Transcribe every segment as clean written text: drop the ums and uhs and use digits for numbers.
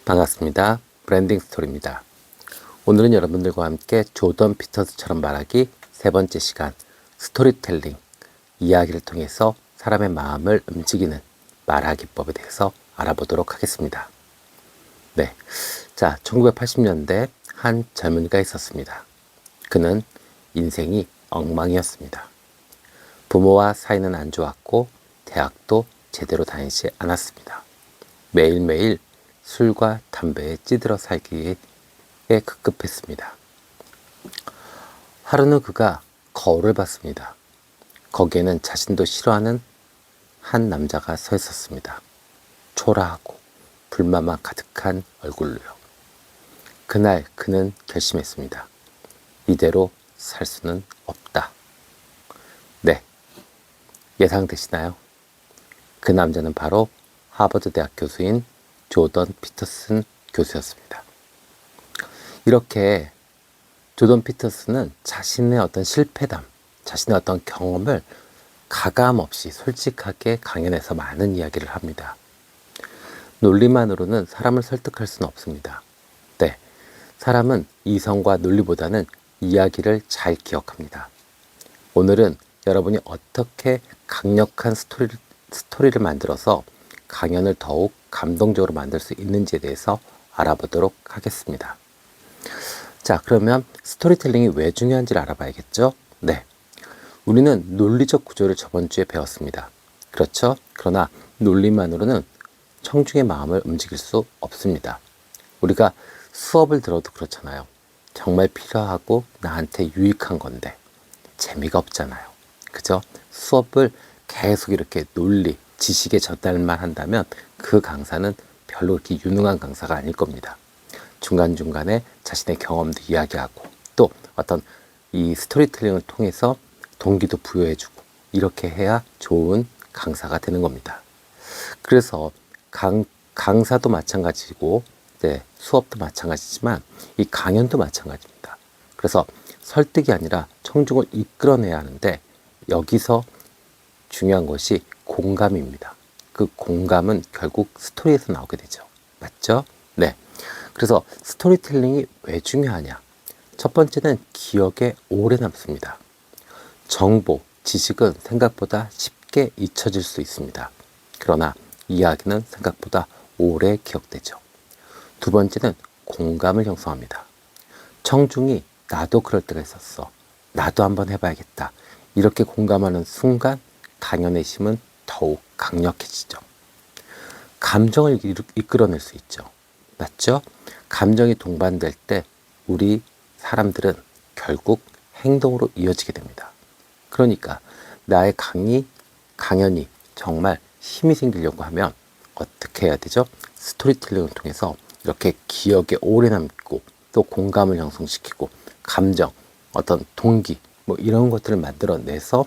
반갑습니다. 브랜딩 스토리입니다. 오늘은 여러분들과 함께 조던 피터스처럼 말하기 세 번째 시간 스토리텔링, 이야기를 통해서 사람의 마음을 움직이는 말하기법에 대해서 알아보도록 하겠습니다. 네, 자, 1980년대 한 젊은이가 있었습니다. 그는 인생이 엉망이었습니다. 부모와 사이는 안 좋았고 대학도 제대로 다니지 않았습니다. 매일매일 술과 담배에 찌들어 살기에 급급했습니다. 하루는 그가 거울을 봤습니다. 거기에는 자신도 싫어하는 한 남자가 서 있었습니다. 초라하고 불만만 가득한 얼굴로요. 그날 그는 결심했습니다. 이대로 살 수는 없다. 네, 예상되시나요? 그 남자는 바로 하버드 대학 교수인 조던 피터슨 교수였습니다. 이렇게 조던 피터슨은 자신의 어떤 실패담, 자신의 어떤 경험을 가감없이 솔직하게 강연에서 많은 이야기를 합니다. 논리만으로는 사람을 설득할 수는 없습니다. 네, 사람은 이성과 논리보다는 이야기를 잘 기억합니다. 오늘은 여러분이 어떻게 강력한 스토리를 만들어서 강연을 더욱 감동적으로 만들 수 있는지에 대해서 알아보도록 하겠습니다. 자, 그러면 스토리텔링이 왜 중요한지를 알아봐야겠죠? 네, 우리는 논리적 구조를 저번 주에 배웠습니다. 그렇죠? 그러나 논리만으로는 청중의 마음을 움직일 수 없습니다. 우리가 수업을 들어도 그렇잖아요. 정말 필요하고 나한테 유익한 건데 재미가 없잖아요. 그죠? 수업을 계속 이렇게 논리, 지식에 전달만 한다면 그 강사는 별로 그렇게 유능한 강사가 아닐 겁니다. 중간중간에 자신의 경험도 이야기하고 또 어떤 이 스토리텔링을 통해서 동기도 부여해주고 이렇게 해야 좋은 강사가 되는 겁니다. 그래서 강사도 마찬가지고 수업도 마찬가지지만 이 강연도 마찬가지입니다. 그래서 설득이 아니라 청중을 이끌어내야 하는데 여기서 중요한 것이 공감입니다. 그 공감은 결국 스토리에서 나오게 되죠. 맞죠? 네. 그래서 스토리텔링이 왜 중요하냐? 첫 번째는 기억에 오래 남습니다. 정보, 지식은 생각보다 쉽게 잊혀질 수 있습니다. 그러나 이야기는 생각보다 오래 기억되죠. 두 번째는 공감을 형성합니다. 청중이 나도 그럴 때가 있었어. 나도 한번 해봐야겠다. 이렇게 공감하는 순간 강연의 힘은 더욱 강력해지죠. 감정을 이끌어낼 수 있죠. 맞죠? 감정이 동반될 때 우리 사람들은 결국 행동으로 이어지게 됩니다. 그러니까 나의 강연이 정말 힘이 생기려고 하면 어떻게 해야 되죠? 스토리텔링을 통해서 이렇게 기억에 오래 남고 또 공감을 형성시키고 감정, 어떤 동기 뭐 이런 것들을 만들어내서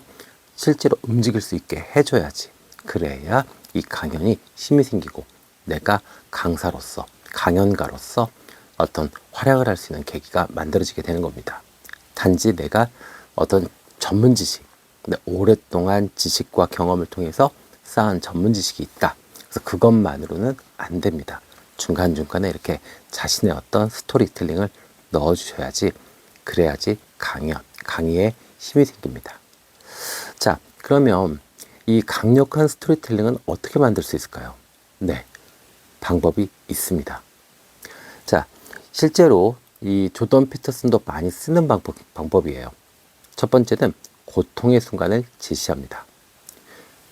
실제로 움직일 수 있게 해줘야지. 그래야 이 강연이 힘이 생기고 내가 강사로서 강연가로서 어떤 활약을 할 수 있는 계기가 만들어지게 되는 겁니다. 단지 내가 어떤 전문 지식, 오랫동안 지식과 경험을 통해서 쌓은 전문 지식이 있다. 그래서 그것만으로는 안 됩니다. 중간중간에 이렇게 자신의 어떤 스토리텔링을 넣어주셔야지, 그래야지 강의에 힘이 생깁니다. 자, 그러면 이 강력한 스토리텔링은 어떻게 만들 수 있을까요? 네, 방법이 있습니다. 자, 실제로 이 조던 피터슨도 많이 쓰는 방법이에요. 첫 번째는 고통의 순간을 제시합니다.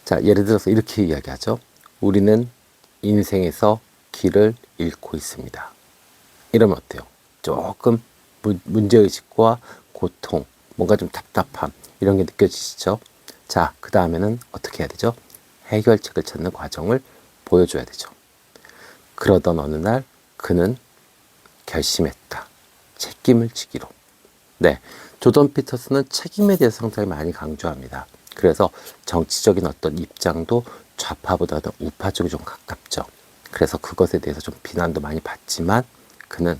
자, 예를 들어서 이렇게 이야기하죠. 우리는 인생에서 길을 잃고 있습니다. 이러면 어때요? 조금 문제의식과 고통, 뭔가 좀 답답함 이런 게 느껴지시죠? 자, 그 다음에는 어떻게 해야 되죠? 해결책을 찾는 과정을 보여줘야 되죠. 그러던 어느 날 그는 결심했다. 책임을 지기로. 네, 조던 피터슨은 책임에 대해서 상당히 많이 강조합니다. 그래서 정치적인 어떤 입장도 좌파보다는 우파 쪽이 좀 가깝죠. 그래서 그것에 대해서 좀 비난도 많이 받지만 그는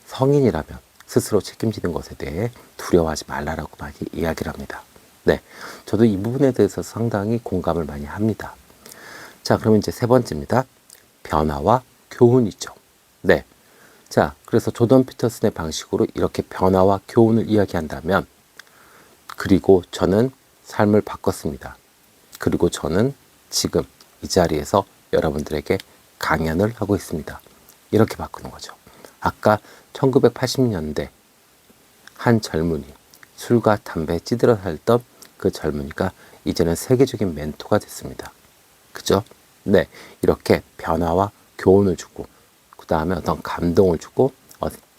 성인이라면 스스로 책임지는 것에 대해 두려워하지 말라라고 많이 이야기를 합니다. 네, 저도 이 부분에 대해서 상당히 공감을 많이 합니다. 자, 그러면 이제 세 번째입니다. 변화와 교훈이죠. 네. 자, 그래서 조던 피터슨의 방식으로 이렇게 변화와 교훈을 이야기한다면, 그리고 저는 삶을 바꿨습니다. 그리고 저는 지금 이 자리에서 여러분들에게 강연을 하고 있습니다. 이렇게 바꾸는 거죠. 아까 1980년대 한 젊은이, 술과 담배에 찌들어 살던 그 젊은이가 이제는 세계적인 멘토가 됐습니다. 그죠? 네, 이렇게 변화와 교훈을 주고, 그 다음에 어떤 감동을 주고,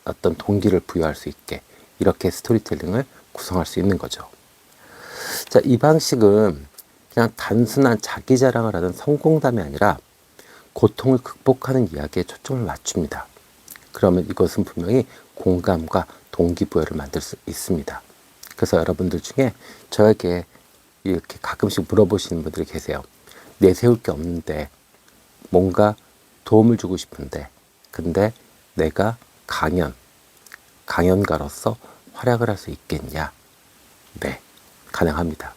어떤 동기를 부여할 수 있게 이렇게 스토리텔링을 구성할 수 있는 거죠. 자, 이 방식은 그냥 단순한 자기 자랑을 하는 성공담이 아니라 고통을 극복하는 이야기에 초점을 맞춥니다. 그러면 이것은 분명히 공감과 동기부여를 만들 수 있습니다. 그래서 여러분들 중에 저에게 이렇게 가끔씩 물어보시는 분들이 계세요. 내세울 게 없는데 뭔가 도움을 주고 싶은데 근데 내가 강연가로서 활약을 할 수 있겠냐? 네, 가능합니다.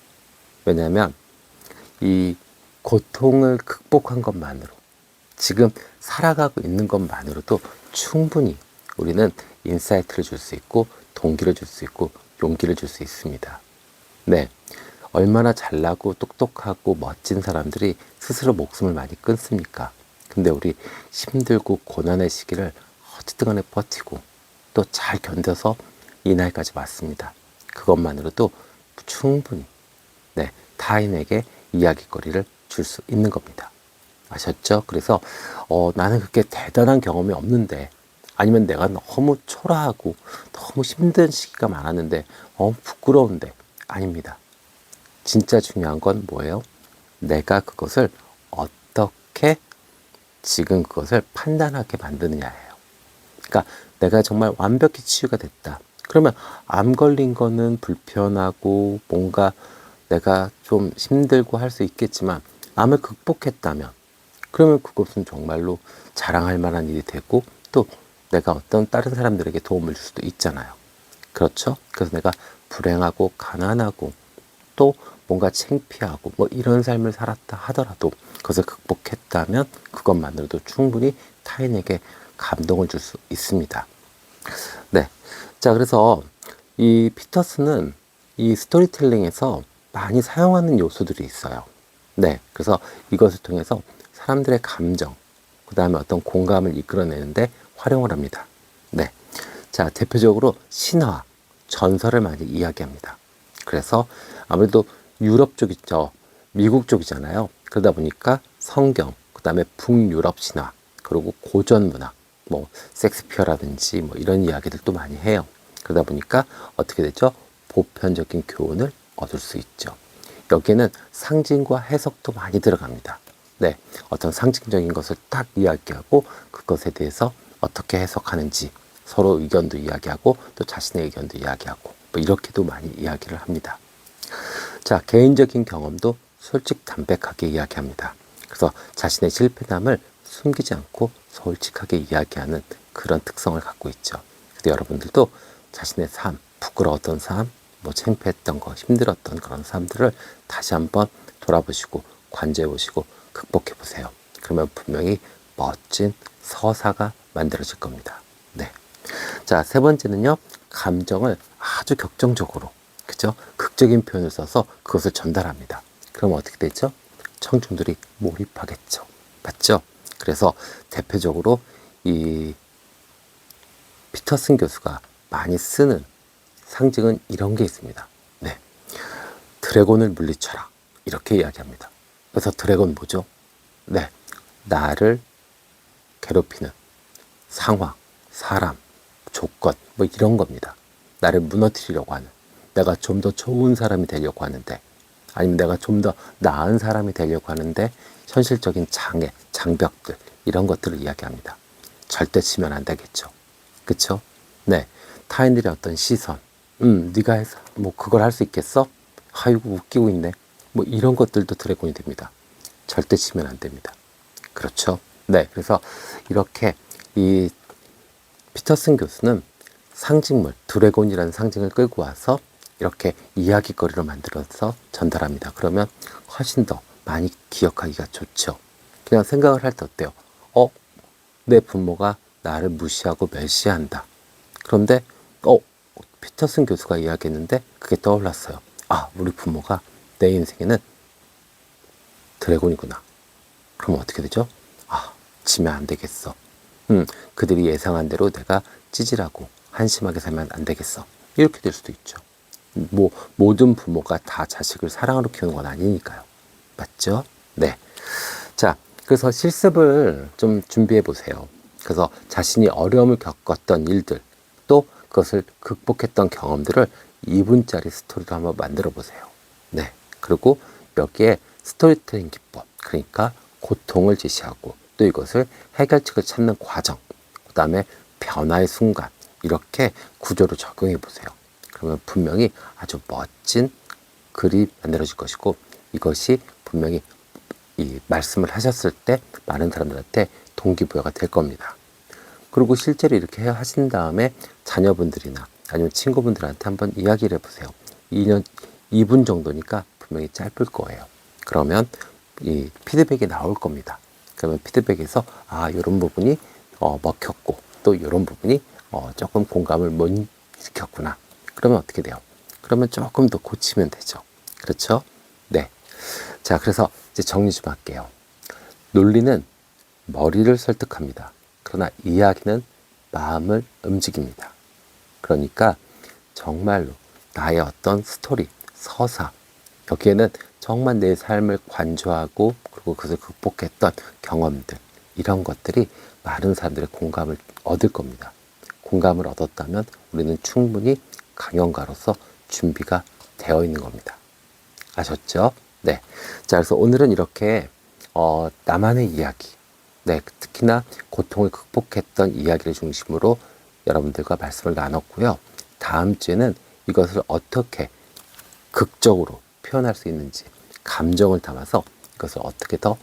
왜냐하면 이 고통을 극복한 것만으로, 지금 살아가고 있는 것만으로도 충분히 우리는 인사이트를 줄 수 있고 동기를 줄 수 있고 용기를 줄 수 있습니다. 네, 얼마나 잘나고 똑똑하고 멋진 사람들이 스스로 목숨을 많이 끊습니까? 근데 우리 힘들고 고난의 시기를 어쨌든 간에 버티고 또 잘 견뎌서 이 나이까지 왔습니다. 그것만으로도 충분히 네, 타인에게 이야기거리를 줄 수 있는 겁니다. 아셨죠? 그래서 나는 그렇게 대단한 경험이 없는데, 아니면 내가 너무 초라하고 너무 힘든 시기가 많았는데 부끄러운데, 아닙니다. 진짜 중요한 건 뭐예요? 내가 그것을 어떻게 지금 그것을 판단하게 만드느냐예요. 그러니까 내가 정말 완벽히 치유가 됐다. 그러면 암 걸린 거는 불편하고 뭔가 내가 좀 힘들고 할 수 있겠지만, 암을 극복했다면 그러면 그것은 정말로 자랑할 만한 일이 되고, 또 내가 어떤 다른 사람들에게 도움을 줄 수도 있잖아요. 그렇죠? 그래서 내가 불행하고 가난하고 또 뭔가 창피하고 뭐 이런 삶을 살았다 하더라도 그것을 극복했다면 그것만으로도 충분히 타인에게 감동을 줄 수 있습니다. 네. 자, 그래서 이 피터슨은 이 스토리텔링에서 많이 사용하는 요소들이 있어요. 네. 그래서 이것을 통해서 사람들의 감정, 그 다음에 어떤 공감을 이끌어내는데 활용을 합니다. 네. 자, 대표적으로 신화, 전설을 많이 이야기합니다. 그래서 아무래도 유럽 쪽이죠. 미국 쪽이잖아요. 그러다 보니까 성경, 그 다음에 북유럽 신화, 그리고 고전 문학, 뭐 섹스피어라든지 뭐 이런 이야기들도 많이 해요. 그러다 보니까 어떻게 되죠? 보편적인 교훈을 얻을 수 있죠. 여기에는 상징과 해석도 많이 들어갑니다. 네, 어떤 상징적인 것을 딱 이야기하고 그것에 대해서 어떻게 해석하는지 서로 의견도 이야기하고 또 자신의 의견도 이야기하고 뭐 이렇게도 많이 이야기를 합니다. 자, 개인적인 경험도 솔직담백하게 이야기합니다. 그래서 자신의 실패담을 숨기지 않고 솔직하게 이야기하는 그런 특성을 갖고 있죠. 그래서 여러분들도 자신의 삶, 부끄러웠던 삶, 뭐 창피했던 거, 힘들었던 그런 삶들을 다시 한번 돌아보시고 관조해 보시고 극복해 보세요. 그러면 분명히 멋진 서사가 만들어질 겁니다. 네. 자, 세 번째는요, 감정을 아주 격정적으로, 그죠? 극적인 표현을 써서 그것을 전달합니다. 그럼 어떻게 되죠? 청중들이 몰입하겠죠. 맞죠? 그래서 대표적으로 이 피터슨 교수가 많이 쓰는 상징은 이런 게 있습니다. 네. 드래곤을 물리쳐라. 이렇게 이야기합니다. 그래서 드래곤 뭐죠? 네. 나를 괴롭히는 상황, 사람, 조건, 뭐 이런 겁니다. 나를 무너뜨리려고 하는, 내가 좀 더 좋은 사람이 되려고 하는데, 아니면 내가 좀 더 나은 사람이 되려고 하는데 현실적인 장애, 장벽들 이런 것들을 이야기합니다. 절대 치면 안 되겠죠. 그쵸? 네. 타인들의 어떤 시선, 네가 해서 뭐 그걸 할 수 있겠어? 아이고 웃기고 있네. 뭐 이런 것들도 드래곤이 됩니다. 절대 치면 안 됩니다. 그렇죠? 네. 그래서 이렇게 이 피터슨 교수는 상징물, 드래곤이라는 상징을 끌고 와서 이렇게 이야기거리로 만들어서 전달합니다. 그러면 훨씬 더 많이 기억하기가 좋죠. 그냥 생각을 할 때 어때요? 내 부모가 나를 무시하고 멸시한다. 그런데 피터슨 교수가 이야기했는데 그게 떠올랐어요. 아, 우리 부모가 내 인생에는 드래곤이구나. 그럼 어떻게 되죠? 아, 지면 안 되겠어. 그들이 예상한 대로 내가 찌질하고 한심하게 살면 안 되겠어. 이렇게 될 수도 있죠. 모든 부모가 다 자식을 사랑으로 키우는 건 아니니까요. 맞죠? 네. 자, 그래서 실습을 좀 준비해 보세요. 그래서 자신이 어려움을 겪었던 일들, 또 그것을 극복했던 경험들을 2분짜리 스토리로 한번 만들어 보세요. 네. 그리고 여기에 스토리텔링 기법, 그러니까 고통을 제시하고 또 이것을 해결책을 찾는 과정, 그 다음에 변화의 순간, 이렇게 구조를 적용해 보세요. 그러면 분명히 아주 멋진 글이 만들어질 것이고, 이것이 분명히 이 말씀을 하셨을 때 많은 사람들한테 동기부여가 될 겁니다. 그리고 실제로 이렇게 하신 다음에 자녀분들이나 아니면 친구분들한테 한번 이야기를 해보세요. 2분 정도니까 분명히 짧을 거예요. 그러면 이 피드백이 나올 겁니다. 그러면 피드백에서 이런 부분이 먹혔고 또 이런 부분이 조금 공감을 못 시켰구나. 그러면 어떻게 돼요? 그러면 조금 더 고치면 되죠. 그렇죠? 네. 자, 그래서 이제 정리 좀 할게요. 논리는 머리를 설득합니다. 그러나 이야기는 마음을 움직입니다. 그러니까 정말로 나의 어떤 스토리, 서사, 여기에는 정말 내 삶을 관조하고 그리고 그것을 극복했던 경험들, 이런 것들이 많은 사람들의 공감을 얻을 겁니다. 공감을 얻었다면 우리는 충분히 강연가로서 준비가 되어 있는 겁니다. 아셨죠? 네. 자, 그래서 오늘은 이렇게 나만의 이야기, 네, 특히나 고통을 극복했던 이야기를 중심으로 여러분들과 말씀을 나눴고요. 다음 주에는 이것을 어떻게 극적으로 표현할 수 있는지, 감정을 담아서 이것을 어떻게 더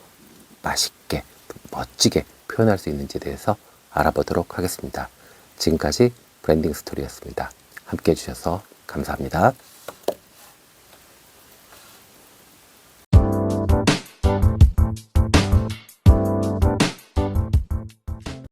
맛있게, 멋지게 표현할 수 있는지에 대해서 알아보도록 하겠습니다. 지금까지 브랜딩 스토리였습니다. 함께 해주셔서 감사합니다.